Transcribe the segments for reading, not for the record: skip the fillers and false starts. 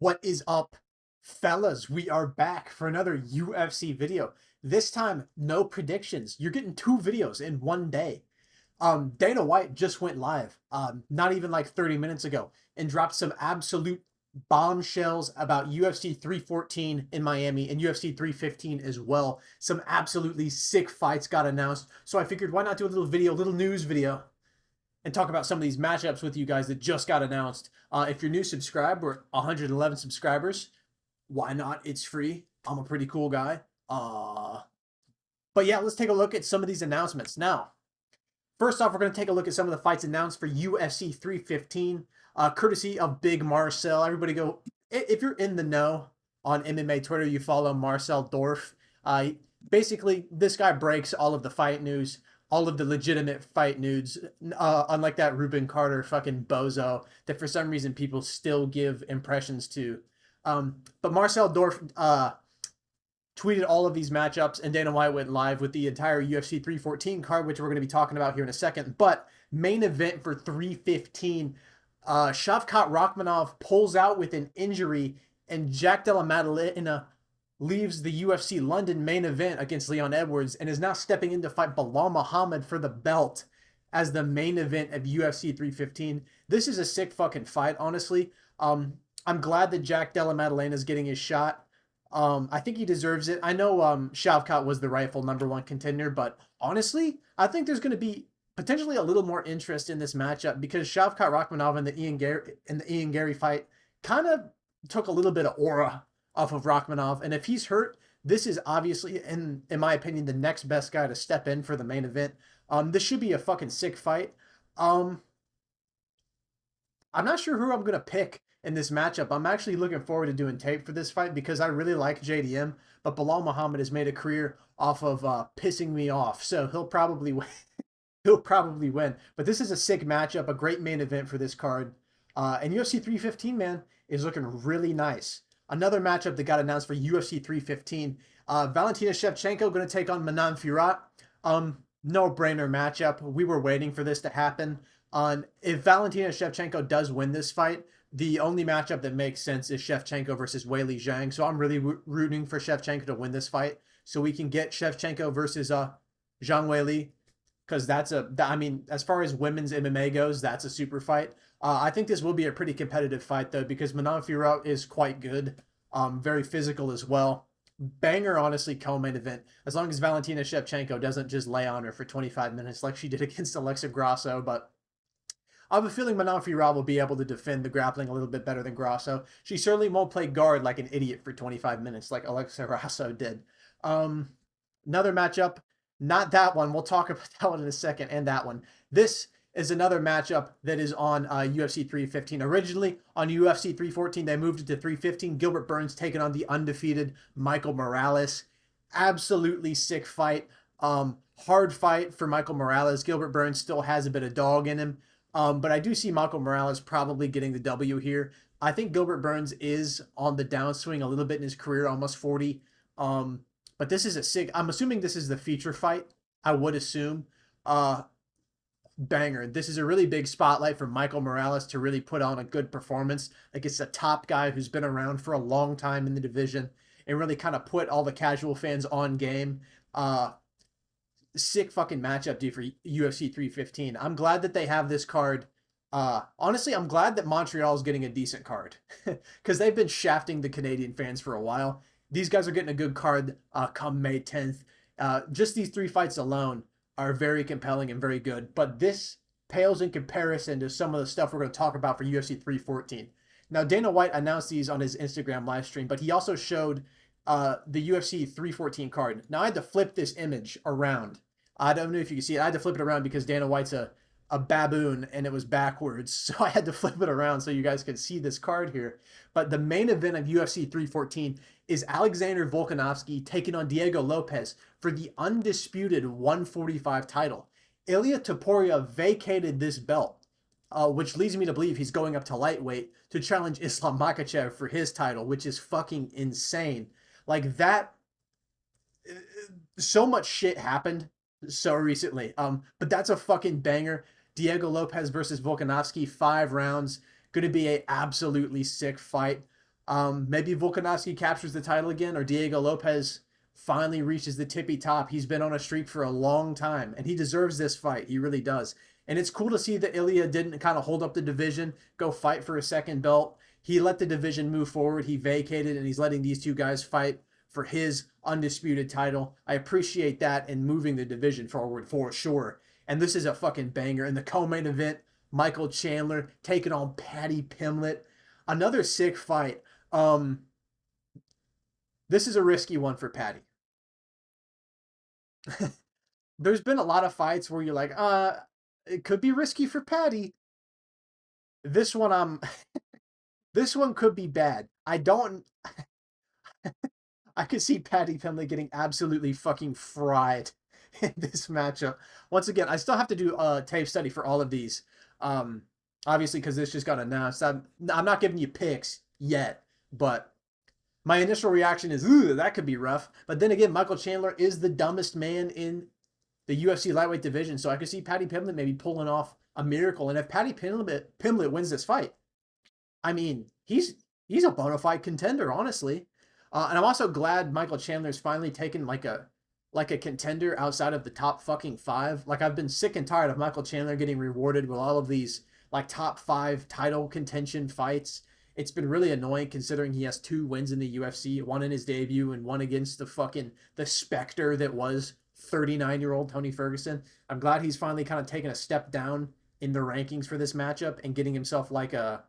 What is up, fellas? We are back for another UFC video. This time, no predictions. You're getting two videos in one day. Dana White just went live, not even like 30 minutes ago, and dropped some absolute bombshells about UFC 314 in Miami and UFC 315 as well. Some absolutely sick fights got announced. So I figured, why not do a little video, a little news video, and talk about some of these matchups with you guys that just got announced. If you're new, subscribe. We're 111 subscribers. Why not? It's free. I'm a pretty cool guy. But yeah, let's take a look at some of these announcements. Now, first off, we're going to take a look at some of the fights announced for UFC 315, courtesy of Big Marcel. Everybody go, if you're in the know on MMA Twitter, you follow Marcel Dorf. Basically, this guy breaks all of the fight news, all of the legitimate fight news, unlike that Ruben Carter fucking bozo that for some reason people still give impressions to. But Marcel Dorf tweeted all of these matchups, and Dana White went live with the entire UFC 314 card, which we're going to be talking about here in a second. But main event for 315, Shavkat Rakhmonov pulls out with an injury, and Jack Della Maddalena leaves the UFC London main event against Leon Edwards and is now stepping in to fight Belal Muhammad for the belt as the main event of UFC 315. This is a sick fucking fight, honestly. I'm glad that Jack Della Maddalena is getting his shot. I think he deserves it. I know Shavkat was the rightful #1 contender, but honestly, I think there's going to be potentially a little more interest in this matchup because Shavkat Rakhmonov and the Ian Gary fight kind of took a little bit of aura off of Rakhmonov, and if he's hurt, this is obviously, in my opinion, the next best guy to step in for the main event. This should be a fucking sick fight. I'm not sure who I'm gonna pick in this matchup. I'm actually looking forward to doing tape for this fight because I really like JDM, but Belal Muhammad has made a career off of pissing me off, so he'll probably win. He'll probably win. But this is a sick matchup, a great main event for this card. And UFC 315, man, is looking really nice. Another matchup that got announced for UFC 315. Valentina Shevchenko going to take on Manon Fiorot. No-brainer matchup. We were waiting for this to happen. If Valentina Shevchenko does win this fight, the only matchup that makes sense is Shevchenko versus Weili Zhang. So I'm really rooting for Shevchenko to win this fight so we can get Shevchenko versus Zhang Weili, because I mean, as far as women's MMA goes, that's a super fight. I think this will be a pretty competitive fight, though, because Manon Fiorot is quite good, very physical as well. Banger, honestly, co-main event, as long as Valentina Shevchenko doesn't just lay on her for 25 minutes like she did against Alexa Grasso, but I have a feeling Manon Fiorot will be able to defend the grappling a little bit better than Grasso. She certainly won't play guard like an idiot for 25 minutes like Alexa Grasso did. Another matchup, not that one. We'll talk about that one in a second, and that one. This is another matchup that is on UFC 315. Originally on UFC 314, they moved it to 315. Gilbert Burns taking on the undefeated Michael Morales. Absolutely sick fight. Hard fight for Michael Morales. Gilbert Burns still has a bit of dog in him. But I do see Michael Morales probably getting the W here. I think Gilbert Burns is on the downswing a little bit in his career, almost 40. But this is a sick. I'm assuming this is the feature fight. I would assume. Banger. This is a really big spotlight for Michael Morales to really put on a good performance against a top guy who's been around for a long time in the division and really kind of put all the casual fans on game. Sick fucking matchup, dude, for UFC 315. I'm glad that they have this card. Honestly, I'm glad that Montreal is getting a decent card because they've been shafting the Canadian fans for a while. These guys are getting a good card come May 10th. Just these three fights alone are very compelling and very good, but this pales in comparison to some of the stuff we're going to talk about for UFC 314. Now, Dana White announced these on his Instagram live stream, but he also showed the UFC 314 card. Now, I had to flip this image around. I don't know if you can see it. I had to flip it around because Dana White's a baboon and it was backwards. So I had to flip it around so you guys could see this card here. But the main event of UFC 314 is Alexander Volkanovski taking on Diego Lopes for the undisputed 145 title. Ilia Topuria vacated this belt, which leads me to believe he's going up to lightweight to challenge Islam Makhachev for his title, which is fucking insane. Like that, so much shit happened so recently. But that's a fucking banger. Diego Lopes versus Volkanovski, 5 rounds. Going to be a absolutely sick fight. Maybe Volkanovski captures the title again, or Diego Lopes finally reaches the tippy top. He's been on a streak for a long time, and he deserves this fight. He really does. And it's cool to see that Ilia didn't kind of hold up the division, go fight for a second belt. He let the division move forward. He vacated, and he's letting these two guys fight for his undisputed title. I appreciate that and moving the division forward for sure. And this is a fucking banger. In the co-main event, Michael Chandler taking on Paddy Pimblett. Another sick fight. This is a risky one for Paddy. There's been a lot of fights where you're like, it could be risky for Paddy. This one, this one could be bad. I could see Paddy Pimblett getting absolutely fucking fried in this matchup. Once again, I still have to do a tape study for all of these. Obviously, because this just got announced. I'm not giving you picks yet, but my initial reaction is, ooh, that could be rough. But then again, Michael Chandler is the dumbest man in the UFC lightweight division, so I could see Paddy Pimblett maybe pulling off a miracle. And if Paddy Pimblett wins this fight, I mean, he's a bona fide contender, honestly. And I'm also glad Michael Chandler's finally taken like a contender outside of the top fucking 5. Like, I've been sick and tired of Michael Chandler getting rewarded with all of these like top 5 title contention fights. It's been really annoying considering he has 2 wins in the UFC, one in his debut and one against the specter that was 39-year-old Tony Ferguson. I'm glad he's finally kind of taken a step down in the rankings for this matchup and getting himself like a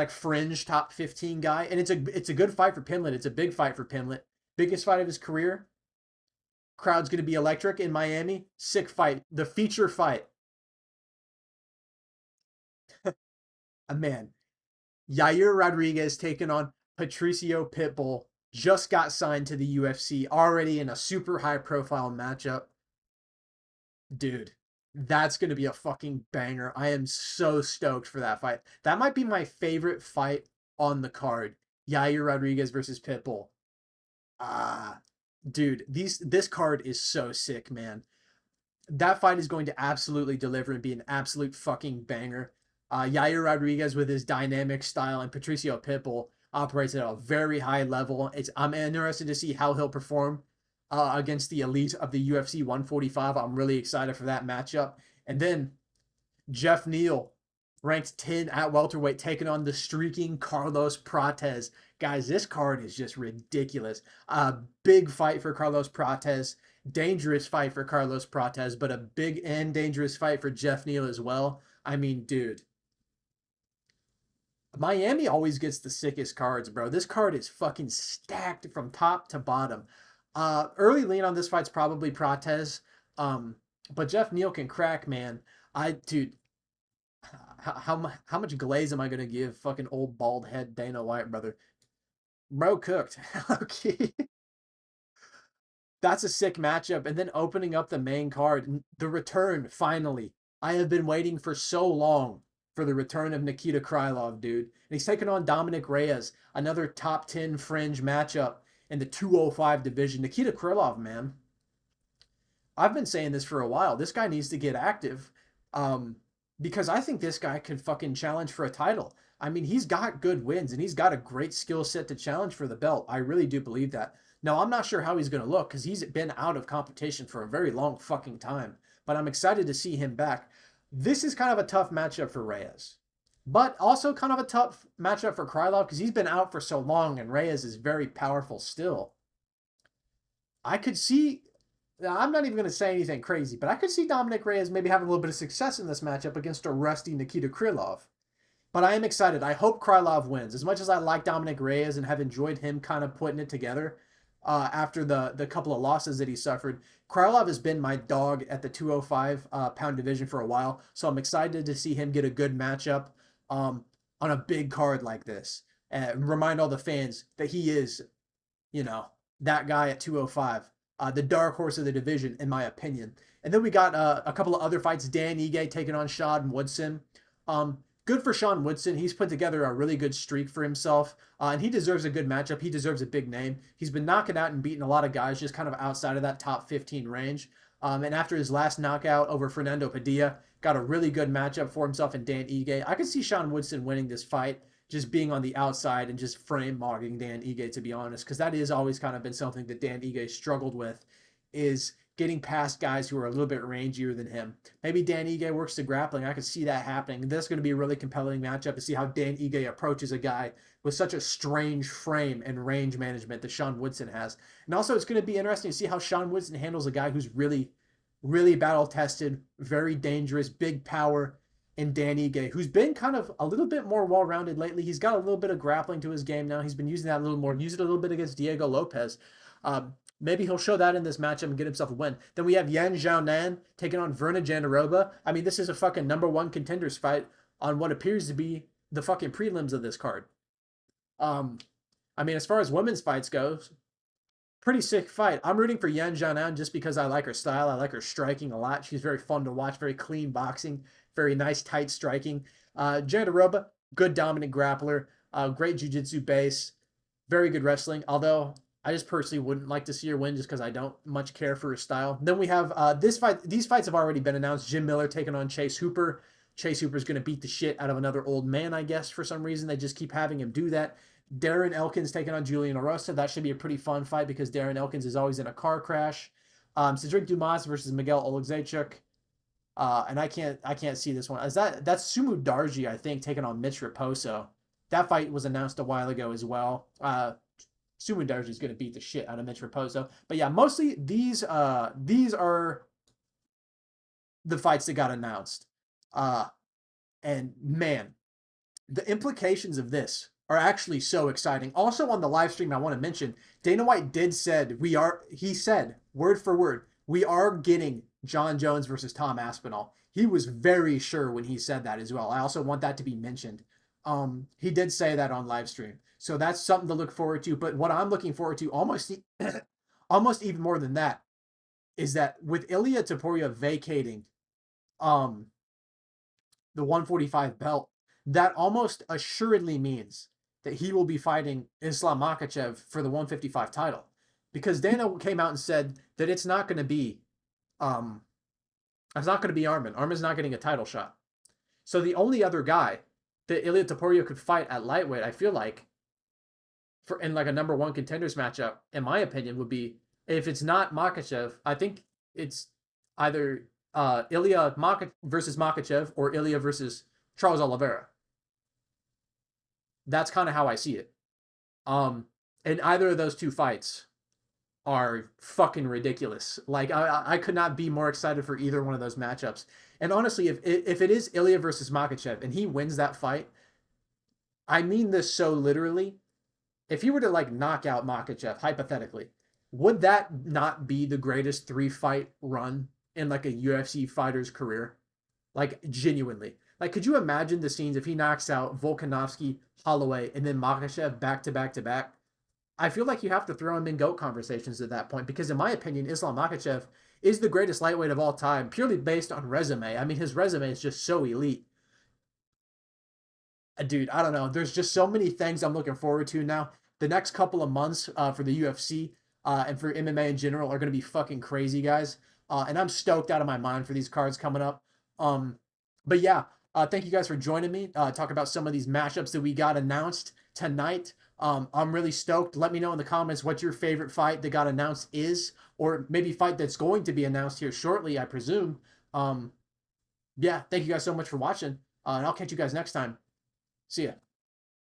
fringe top 15 guy. And it's a good fight for Pimblett. It's a big fight for Pimblett. Biggest fight of his career. Crowd's going to be electric in Miami. Sick fight. The feature fight. Man. Yair Rodriguez taking on Patricio Pitbull. Just got signed to the UFC. Already in a super high profile matchup. Dude, that's going to be a fucking banger. I am so stoked for that fight. That might be my favorite fight on the card. Yair Rodriguez versus Pitbull. Dude, this card is so sick, man. That fight is going to absolutely deliver and be an absolute fucking banger. Yair Rodriguez with his dynamic style and Patricio Pitbull operates at a very high level. I'm interested to see how he'll perform against the elite of the UFC 145. I'm really excited for that matchup. And then Jeff Neal, ranked 10 at welterweight, taking on the streaking Carlos Prates. Guys, this card is just ridiculous. A big fight for Carlos Prates. Dangerous fight for Carlos Prates, but a big and dangerous fight for Jeff Neal as well. I mean, dude. Miami always gets the sickest cards, bro. This card is fucking stacked from top to bottom. Early lean on this fight's probably Prates. But Jeff Neal can crack, man. Dude, how much glaze am I gonna give fucking old bald head Dana White, brother? Bro cooked. Okay. That's a sick matchup. And then opening up the main card, the return, finally. I have been waiting for so long for the return of Nikita Krylov, dude. And he's taking on Dominic Reyes, another top 10 fringe matchup in the 205 division. Nikita Krylov, man. I've been saying this for a while. This guy needs to get active because I think this guy could fucking challenge for a title. I mean, he's got good wins and he's got a great skill set to challenge for the belt. I really do believe that. Now, I'm not sure how he's going to look because he's been out of competition for a very long fucking time, but I'm excited to see him back. This is kind of a tough matchup for Reyes, but also kind of a tough matchup for Krylov because he's been out for so long and Reyes is very powerful still. I could see, I'm not even going to say anything crazy, but I could see Dominic Reyes maybe having a little bit of success in this matchup against a rusty Nikita Krylov. But I am excited. I hope Krylov wins. As much as I like Dominic Reyes and have enjoyed him kind of putting it together after the couple of losses that he suffered, Krylov has been my dog at the 205 pound division for a while. So I'm excited to see him get a good matchup on a big card like this. And remind all the fans that he is, you know, that guy at 205. The dark horse of the division, in my opinion. And then we got a couple of other fights. Dan Ige taking on Sean Woodson. Good for Sean Woodson. He's put together a really good streak for himself, and he deserves a good matchup. He deserves a big name. He's been knocking out and beating a lot of guys just kind of outside of that top 15 range. And after his last knockout over Fernando Padilla, got a really good matchup for himself and Dan Ige. I could see Sean Woodson winning this fight. just being on the outside and just frame mogging Dan Ige, to be honest, because that is always kind of been something that Dan Ige struggled with, is getting past guys who are a little bit rangier than him. Maybe Dan Ige works the grappling. I could see that happening. This is going to be a really compelling matchup to see how Dan Ige approaches a guy with such a strange frame and range management that Sean Woodson has. And also, it's going to be interesting to see how Sean Woodson handles a guy who's really, really battle tested, very dangerous, big power, and Dan Ige, who's been kind of a little bit more well-rounded lately. He's got a little bit of grappling to his game now. He's been using that a little more. Used it a little bit against Diego Lopes. Maybe he'll show that in this matchup and get himself a win. Then we have Yan Xiaonan taking on Verna Jandiroba. I mean, this is a fucking #1 contenders fight on what appears to be the fucking prelims of this card. I mean, as far as women's fights goes, pretty sick fight. I'm rooting for Yan Xiaonan just because I like her style. I like her striking a lot. She's very fun to watch, very clean boxing, very nice, tight striking. Jandiroba, good dominant grappler, great jiu-jitsu base, very good wrestling, although I just personally wouldn't like to see her win just because I don't much care for her style. Then we have this fight. These fights have already been announced. Jim Miller taking on Chase Hooper. Chase Hooper's going to beat the shit out of another old man, I guess, for some reason. They just keep having him do that. Darren Elkins taking on Julian Erosa. That should be a pretty fun fight because Darren Elkins is always in a car crash. Cedric Dumas versus Miguel Oleksiejczuk. And I can't see this one. That's Sumu Darji, I think, taking on Mitch Raposo. That fight was announced a while ago as well. Sumu Darji is going to beat the shit out of Mitch Raposo. But yeah, mostly these are the fights that got announced. And man, the implications of this are actually so exciting. Also on the live stream, I want to mention, Dana White he said, word for word, we are getting John Jones versus Tom Aspinall. He was very sure when he said that as well. I also want that to be mentioned. He did say that on live stream. So that's something to look forward to. But what I'm looking forward to almost even more than that is that with Ilia Topuria vacating the 145 belt, that almost assuredly means that he will be fighting Islam Makhachev for the 155 title. Because Dana came out and said that it's not going to be Armin. Armin's not getting a title shot. So the only other guy that Ilia Topuria could fight at lightweight, I feel like, in like a #1 contenders matchup, in my opinion, would be, if it's not Makhachev, I think it's either Ilia versus Makhachev or Ilia versus Charles Oliveira. That's kind of how I see it. And either of those two fights are fucking ridiculous. Like, I could not be more excited for either one of those matchups. And honestly, if it is Ilia versus Makhachev and he wins that fight, I mean this so literally. If he were to like knock out Makhachev, hypothetically, would that not be the greatest 3-fight run in like a UFC fighter's career? Like, genuinely. Like, could you imagine the scenes if he knocks out Volkanovski, Holloway, and then Makhachev back to back to back? I feel like you have to throw him in GOAT conversations at that point because, in my opinion, Islam Makhachev is the greatest lightweight of all time, purely based on resume. I mean, his resume is just so elite. Dude, I don't know. There's just so many things I'm looking forward to now. The next couple of months for the UFC and for MMA in general are going to be fucking crazy, guys. And I'm stoked out of my mind for these cards coming up. But yeah, thank you guys for joining me. Talk about some of these matchups that we got announced tonight. I'm really stoked. Let me know in the comments what your favorite fight that got announced is, or maybe fight that's going to be announced here shortly, I presume. Yeah, thank you guys so much for watching, and I'll catch you guys next time. See ya.